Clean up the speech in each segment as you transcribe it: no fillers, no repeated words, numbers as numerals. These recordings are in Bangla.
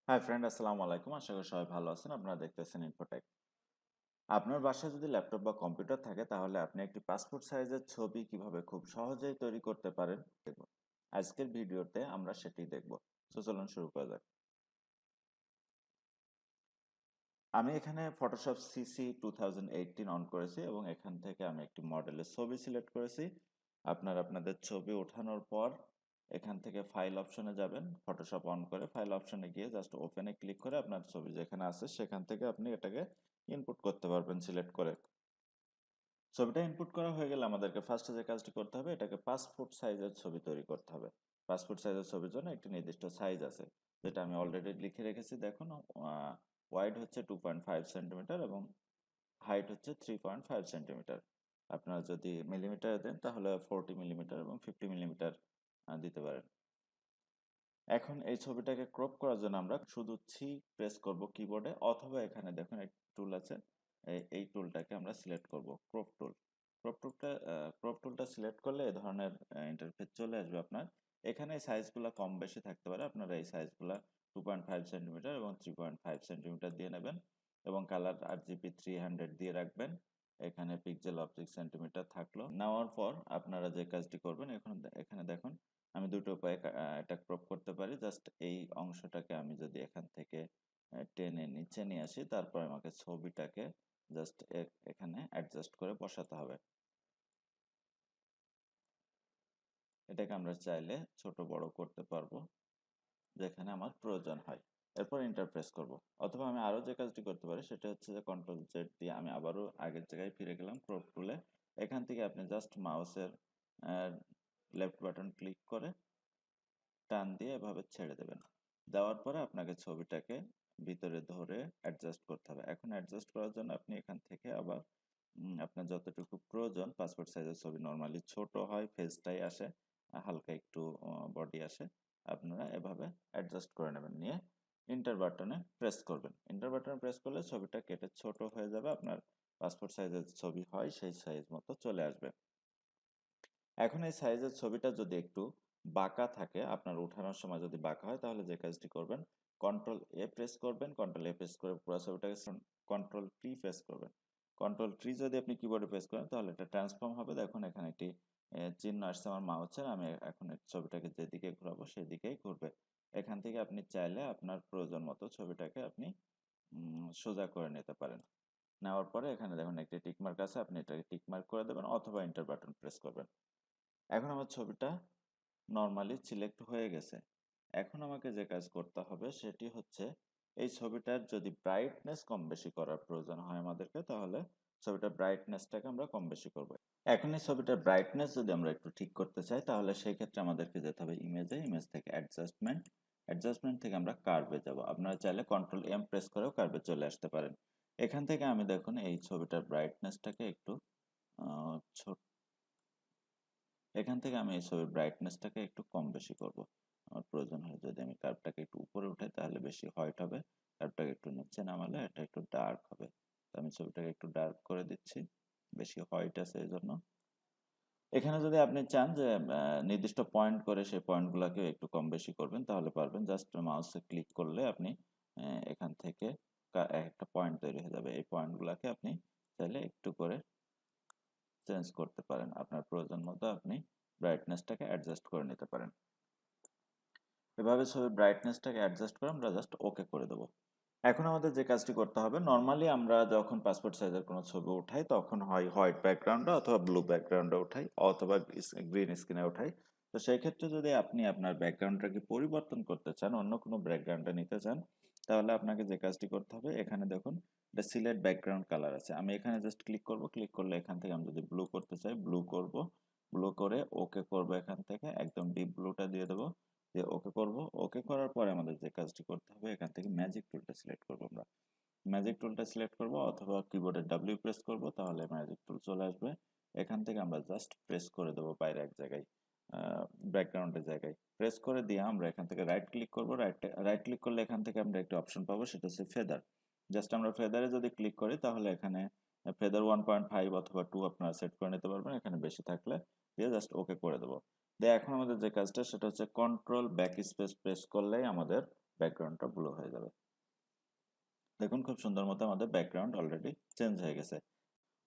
হাই ফ্রেন্ড, আসসালামু আলাইকুম। আশা করি সবাই ভালো আছেন। আপনারা দেখতেছেন ইনফোটেক। আপনার বাসায় যদি ল্যাপটপ বা কম্পিউটার থাকে তাহলে আপনি একটি পাসপোর্ট সাইজের ছবি কিভাবে খুব সহজেই তৈরি করতে পারেন দেখব। আজকের ভিডিওতে আমরা সেটি দেখব। চলুন শুরু করা যাক। আমি এখানে ফটোশপ সিসি 2018 অন করেছি এবং এখান থেকে আমি একটি মডেলের ছবি সিলেক্ট করেছি। আপনারা আপনাদের ছবি ওঠানোর পর এখান থেকে ফাইল অপশনে যাবেন, ফটোশপ অন করে ফাইল অপশনে গিয়ে জাস্ট ওপেনে ক্লিক করে আপনার ছবি যেখানে আছে সেখান থেকে আপনি এটাকে ইনপুট করতে পারবেন সিলেক্ট করে। ছবিটা ইনপুট করা হয়ে গেলে আমাদেরকে ফার্স্টে যে কাজটি করতে হবে, এটাকে পাসপোর্ট সাইজের ছবি তৈরি করতে হবে। পাসপোর্ট সাইজের ছবির জন্য একটি নির্দিষ্ট সাইজ আছে, যেটা আমি অলরেডি লিখে রেখেছি। দেখুন, ওয়াইড হচ্ছে 2.5 সেন্টিমিটার এবং হাইট হচ্ছে 3.5 সেন্টিমিটার। আপনারা যদি মিলিমিটারে দেন তাহলে 40 মিলিমিটার এবং 50 মিলিমিটার দিতে পারেন। এখন এই ছবিটাকে ক্রপ করার জন্য আমরা শুধু প্রেস করব কিবোর্ডে, অথবা এখানে দেখুন একটি টুল আছে, এই টুলটাকে আমরা সিলেক্ট করব, ক্রপ টুল। ক্রপ টুলটা সিলেক্ট করলে এই ধরনের ইন্টারফেস চলে আসবে আপনার। এখানে সাইজগুলো কম বেশি থাকতে পারে, আপনারা এই সাইজগুলো 2.5 সেন্টিমিটার এবং 3.5 সেন্টিমিটার দিয়ে নেবেন এবং কালার RGB 300 দিয়ে রাখবেন। এখানে পিক্সেল অফ 6 সেন্টিমিটার থাকলো। নেওয়ার পর আপনারা যে কাজটি করবেন, এখানে দেখুন আমি দুটো উপায়ে এটা ক্রপ করতে পারি। জাস্ট এই অংশটাকে আমি যদি এখান থেকে টেনে নিচে নিয়ে আসি, তারপর আমাকে ছবিটাকে জাস্ট এখানে অ্যাডজাস্ট করে বসাতে হবে। এটাকে আমরা চাইলে ছোট বড় করতে পারবো যেখানে আমার প্রয়োজন হয়। এরপর এন্টার প্রেস করব। অথবা আমি আরও যে কাজটি করতে পারি সেটা হচ্ছে যে কন্ট্রোল জেড দিয়ে আমি আবারও আগের জায়গায় ফিরে গেলাম ক্রপ টুলে। এখান থেকে আপনি জাস্ট মাউসের লেফট বাটন ক্লিক করে টান দিয়ে এভাবে ছেড়ে দেবেন। দেওয়ার পরে আপনাকে ছবিটাকে ভিতরে ধরে অ্যাডজাস্ট করতে হবে। এখন অ্যাডজাস্ট করার জন্য আপনি এখান থেকে আবার আপনার যতটুকু প্রয়োজন, পাসপোর্ট সাইজের ছবি নর্মালি ছোট হয়, ফেসটাই আসে, হালকা একটু বডি আসে, আপনারা এভাবে অ্যাডজাস্ট করে নেবেন। নিয়ে ইন্টার বাটনে প্রেস করবেন। ইন্টার বাটনে প্রেস করলে ছবিটা কেটে ছোট হয়ে যাবে, আপনার পাসপোর্ট সাইজের ছবি হয় সেই সাইজ মতো চলে আসবে। এখন এই সাইজের ছবিটা যদি একটু বাঁকা থাকে, আপনার ওঠানোর সময় যদি বাঁকা হয়, তাহলে যে কাজটি করবেন, কন্ট্রোল এ প্রেস করবেন। কন্ট্রোল এ প্রেস করে পুরো ছবিটাকে কন্ট্রোল টি প্রেস করবেন। কন্ট্রোল টি যদি আপনি কিবোর্ডে প্রেস করেন তাহলে এটা ট্রান্সফর্ম হবে। দেখুন এখানে একটি চিহ্ন আসছে আমার মাউসের, আমি এখন এই ছবিটাকে যেদিকে ঘোরাবো সেদিকেই ঘুরবে। এখান থেকে আপনি চাইলে আপনার প্রয়োজন মতো ছবিটাকে আপনি সোজা করে নিতে পারেন। নেওয়ার পরে এখানে দেখুন একটি টিকমার্ক আছে, আপনি এটাকে টিকমার্ক করে দেবেন অথবা এন্টার বাটন প্রেস করবেন। এখন আমার ছবিটা নর্মালি সিলেক্ট হয়ে গেছে। এখন আমাকে যে কাজ করতে হবে সেটি হচ্ছে, এই ছবিটার যদি ব্রাইটনেস কম বেশি করার প্রয়োজন হয় আমাদেরকে, তাহলে ছবিটার ব্রাইটনেসটাকে আমরা কম বেশি করব। এখন এই ছবিটার ব্রাইটনেস যদি আমরা একটু ঠিক করতে চাই, তাহলে সেই ক্ষেত্রে আমাদেরকে যেতে হবে ইমেজে, ইমেজ থেকে অ্যাডজাস্টমেন্ট, অ্যাডজাস্টমেন্ট থেকে আমরা কার্ভে যাব। আপনারা চাইলে কন্ট্রোল এম প্রেস করেও কার্ভে চলে আসতে পারেন। এখান থেকে আমি দেখুন এই ছবিটার ব্রাইটনেসটাকে একটু ছোট, এখান থেকে আমি এই ছবির ব্রাইটনেসটাকে একটু কম বেশি করব। আমার প্রয়োজন হয় যদি আমি কার্ভটাকে একটু উপরে উঠাই তাহলে বেশি হোয়াইট হবে, কার্ভটাকে একটু নিচে নামালে এটা একটু ডার্ক হবে। তো আমি ছবিটাকে একটু ডার্ক করে দিচ্ছি, বেশি হোয়াইট আছে এই জন্য। এখানে যদি আপনি চান যে নির্দিষ্ট পয়েন্ট করে সেই পয়েন্টগুলোকে একটু কম বেশি করবেন তাহলে পারবেন। জাস্ট মাউসে ক্লিক করলে আপনি এখান থেকে একটা পয়েন্ট তৈরি হয়ে যাবে। এই পয়েন্টগুলোকে আপনি চাইলে একটু করে চেঞ্জ করতে পারেন, আপনার প্রয়োজন মতো আপনি ব্রাইটনেসটাকে অ্যাডজাস্ট করে নিতে পারেন। এভাবে ছবির ব্রাইটনেসটাকে অ্যাডজাস্ট করে আমরা জাস্ট ওকে করে দেবো। এখন আমাদের যে কাজটি করতে হবে, নর্মালি আমরা যখন পাসপোর্ট সাইজের কোনো ছবি উঠাই তখন হয় হোয়াইট ব্যাকগ্রাউন্ডে অথবা ব্লু ব্যাকগ্রাউন্ডে উঠাই অথবা গ্রিন স্ক্রিনে উঠাই। তো সেই ক্ষেত্রে যদি আপনি আপনার ব্যাকগ্রাউন্ডটাকে পরিবর্তন করতে চান, অন্য কোনো ব্যাকগ্রাউন্ডে নিতে চান, তাহলে আপনাকে যে কাজটি করতে হবে, এখানে দেখুন এটা সিলেক্ট ব্যাকগ্রাউন্ড কালার আছে, আমি এখানে জাস্ট ক্লিক করব। ক্লিক করলে এখান থেকে আমি যদি ব্লু করতে চাই ব্লু করব, ব্লু করে ওকে করব, এখান থেকে একদম ডিপ ব্লুটা দিয়ে দেবো, দিয়ে ওকে করব। ওকে করার পরে আমাদের যে কাজটি করতে হবে, এখান থেকে ম্যাজিক টুলটা সিলেক্ট করবো আমরা। ম্যাজিক টুলটা সিলেক্ট করব অথবা কিবোর্ডে ডাব্লিউ প্রেস করব, তাহলে ম্যাজিক টুল চলে আসবে। এখান থেকে আমরা জাস্ট প্রেস করে দেবো বাইরে এক জায়গায়, ব্যাকগ্রাউন্ডের জায়গায় প্রেস করে দিয়ে আমরা এখান থেকে রাইট ক্লিক করব। রাইট ক্লিক করলে এখান থেকে আমরা একটা অপশন পাবো, সেটা হচ্ছে ফেদার। জাস্ট আমরা ফেদারে যদি ক্লিক করি তাহলে এখানে ফেদার 1.5 অথবা 2 আপনারা সেট করে নিতে পারবেন, এখানে বেশি থাকলে দিয়ে জাস্ট ওকে করে দেবো। দিয়ে এখন আমাদের যে কাজটা সেটা হচ্ছে কন্ট্রোল ব্যাক স্পেস প্রেস করলেই আমাদের ব্যাকগ্রাউন্ডটা ব্লু হয়ে যাবে। দেখুন খুব সুন্দর মতো আমাদের ব্যাকগ্রাউন্ড অলরেডি চেঞ্জ হয়ে গেছে।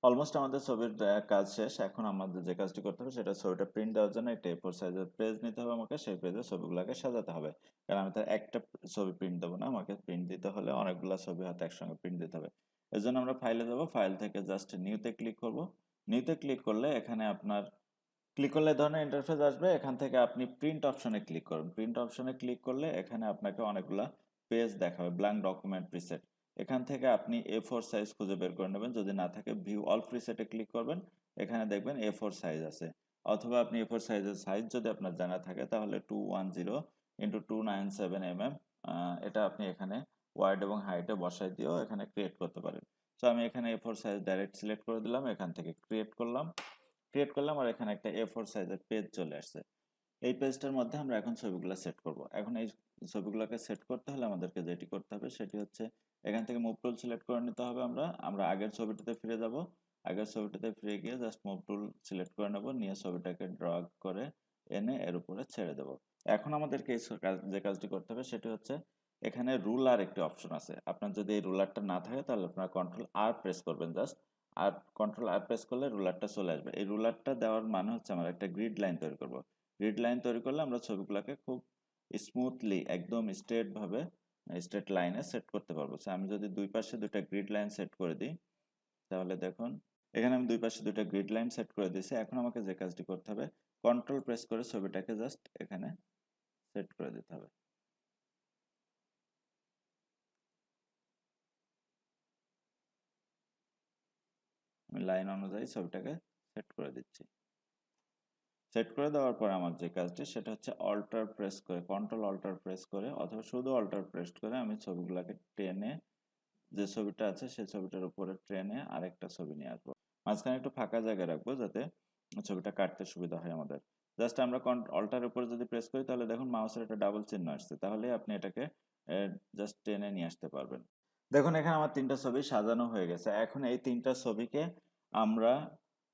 অলমোস্ট আমাদের ছবির কাজ শেষ। এখন আমাদের যে কাজটি করতে হবে সেটা ছবিটা প্রিন্ট দেওয়ার জন্য একটা A4 সাইজের পেজ নিতে হবে আমাকে। সেই পেজে ছবিগুলোকে সাজাতে হবে। কারণ আমি তো একটা ছবি প্রিন্ট দেবো না, আমাকে প্রিন্ট দিতে হলে অনেকগুলো ছবি হয়তো একসঙ্গে প্রিন্ট দিতে হবে। এর জন্য আমরা ফাইলে যাব, ফাইল থেকে জাস্ট নিউতে ক্লিক করব। নিউতে ক্লিক করলে এখানে আপনার ক্লিক করলে এই ধরনের ইন্টারফেস আসবে। এখান থেকে আপনি প্রিন্ট অপশনে ক্লিক করুন। প্রিন্ট অপশনে ক্লিক করলে এখানে আপনাকে অনেকগুলা পেজ দেখাবে, ব্ল্যাঙ্ক ডকুমেন্ট প্রিসেট। এখান থেকে আপনি A4 সাইজ খুঁজে বের করে নেবেন। যদি না থাকে ভিউ অল প্রিসেটে ক্লিক করবেন, এখানে দেখবেন A4 সাইজ আছে। অথবা আপনি A4 সাইজের সাইজ যদি আপনার জানা থাকে তাহলে 210 ইন্টু 297 mm, এটা আপনি এখানে ওয়াইড এবং হাইটে বসাই দিয়েও এখানে ক্রিয়েট করতে পারেন। তো আমি এখানে A4 সাইজ ডাইরেক্ট সিলেক্ট করে দিলাম, এখান থেকে ক্রিয়েট করলাম আর এখানে একটা A4 সাইজের পেজ চলে আসছে। এই পেজটার মধ্যে আমরা এখন ছবিগুলো সেট করব। এখন এই ছবিগুলোকে সেট করতে হলে আমাদেরকে যেটি করতে হবে সেটি হচ্ছে এখান থেকে মুভ টুল সিলেক্ট করে নিতে হবে। আমরা আগের ছবিটাতে ফিরে যাব। আগের ছবিটাতে ফিরে গিয়ে জাস্ট মুভ টুল সিলেক্ট করে নেব, নিয়ে ছবিটাকে ড্র্যাগ করে এনে এর উপরে ছেড়ে দেব। এখন আমাদেরকে যে কাজটি করতে হবে সেটি হচ্ছে এখানে রুলার একটি অপশন আছে। আপনার যদি এই রুলারটা না থাকে তাহলে আপনারা কন্ট্রোল আর প্রেস করবেন জাস্ট। আর কন্ট্রোল আর প্রেস করলে রুলারটা চলে আসবে। এই রুলারটা দেওয়ার মানে হচ্ছে আমরা একটা গ্রিড লাইন তৈরি করব। গ্রিড লাইন তৈরি করলে আমরা ছবিগুলোকে খুব স্মুথলি একদম স্ট্রেট ভাবে স্ট্রেট লাইনে সেট করতে পারবো। আমি যদি দুই পাশে দুইটা গ্রিড লাইন সেট করে দিই তাহলে দেখুন এখানে আমি দুই পাশে দুইটা গ্রিড লাইন সেট করে দিয়েছি। এখন আমাকে যে কাজটি করতে হবে কন্ট্রোল প্রেস করে ছবিটাকে জাস্ট এখানে সেট করে দিতে হবে। আমি লাইন অনুযায়ী ছবিটাকে সেট করে দিচ্ছি। সেট করে দেওয়ার পর আমার যে কাজটি সেটা হচ্ছে অল্টার প্রেস করে, কন্ট্রোল অল্টার প্রেস করে অথবা শুধু অল্টার প্রেস করে আমি ছবিগুলোকে টেনে যে ছবিটা আছে সেই ছবিটার উপরে ট্রেনে আরেকটা ছবি নিয়ে আসবো। মাঝখানে একটু ফাঁকা জায়গা রাখবো যাতে ছবিটা কাটতে সুবিধা হয় আমাদের। জাস্ট আমরা অল্টার উপরে যদি প্রেস করি তাহলে দেখুন মাউসের একটা ডাবল চিহ্ন আসছে, তাহলে আপনি এটাকে জাস্ট টেনে নিয়ে আসতে পারবেন। দেখুন এখানে আমার তিনটা ছবি সাজানো হয়ে গেছে। এখন এই তিনটা ছবিকে আমরা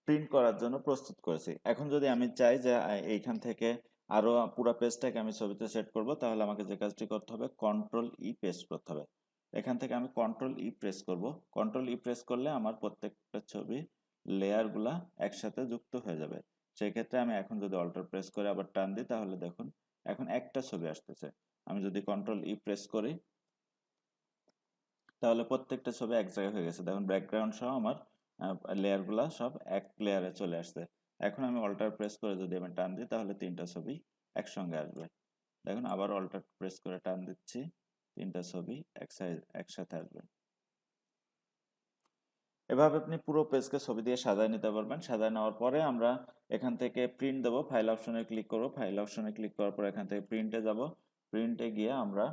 প্রিন্ট করার জন্য প্রস্তুত করেছি। এখন যদি আমি চাই যে এইখান থেকে আরো পুরো পেজটাকে আমি ছবিতে সেট করব, তাহলে আমাকে যে কাজটি করতে হবে কন্ট্রোল ই পেস্ট করতে হবে। এখান থেকে আমি কন্ট্রোল ই প্রেস করব। কন্ট্রোল ই প্রেস করলে আমার প্রত্যেকটা ছবি লেয়ারগুলা একসাথে যুক্ত হয়ে যাবে। সেই ক্ষেত্রে আমি এখন যদি অল্টার প্রেস করে আবার টান দিই তাহলে দেখুন এখন একটা ছবি আসতেছে। আমি যদি কন্ট্রোল ই প্রেস করি তাহলে প্রত্যেকটা ছবি এক জায়গায় হয়ে গেছে। দেখুন ব্যাকগ্রাউন্ড সহ আমার লেয়ারগুলা সব এক লেয়ারে চলে আসছে। এখন আমি অল্টার প্রেস করে যদি আমি টান দিই তাহলে তিনটা ছবি একসঙ্গে আসবে। দেখুন আবার অল্টার প্রেস করে টান দিচ্ছি, তিনটা ছবি একসাথে আসবে। এভাবে আপনি পুরো পেজকে ছবি দিয়ে সাজায় নিতে পারবেন। সাজায় নেওয়ার পরে আমরা এখান থেকে প্রিন্ট দেবো, ফাইল অপশনে ক্লিক করব। ফাইল অপশনে ক্লিক করার পর এখান থেকে প্রিন্টে যাব। প্রিন্টে গিয়ে আমরা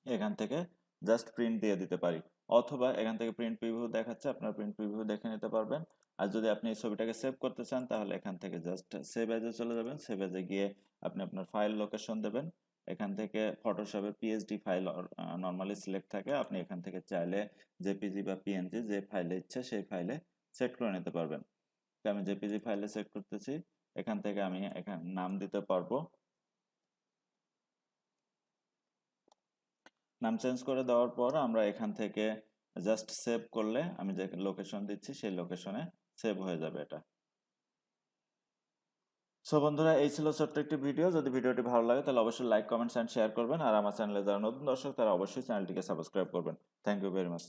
এখান থেকে জাস্ট প্রিন্ট দিয়ে দিতে পারি, অথবা এখান থেকে প্রিন্ট প্রিভিউ দেখাচ্ছে, আপনার প্রিন্ট প্রিভিউ দেখে নিতে পারবেন। আর যদি আপনি এই ছবিটাকে সেভ করতে চান তাহলে এখান থেকে জাস্ট সেভ এজে চলে যাবেন। সেভ এজে গিয়ে আপনি আপনার ফাইল লোকেশন দেবেন। এখান থেকে ফটোশপে পিএসডি ফাইল নর্মালি সিলেক্ট থাকে, আপনি এখান থেকে চাইলে জেপিজি বা পিএনজি যে ফাইলে ইচ্ছে সেই ফাইলে সেট করে নিতে পারবেন। তো আমি জেপিজি ফাইলে সেট করতেছি। এখান থেকে আমি এখানে নাম দিতে পারবো। নাম চেঞ্জ করে দেওয়ার পর আমরা এখান থেকে জাস্ট সেভ করলে আমি যে লোকেশন দিচ্ছি সেই লোকেশনে সেভ হয়ে যাবে এটা। সো বন্ধুরা, এই ছিল ছোট্ট একটি ভিডিও। যদি ভিডিওটি ভালো লাগে তাহলে অবশ্যই লাইক, কমেন্টস অ্যান্ড শেয়ার করবেন। আর আমার চ্যানেলে যারা নতুন দর্শক তারা অবশ্যই চ্যানেলটিকে সাবস্ক্রাইব করবেন। Thank you very much.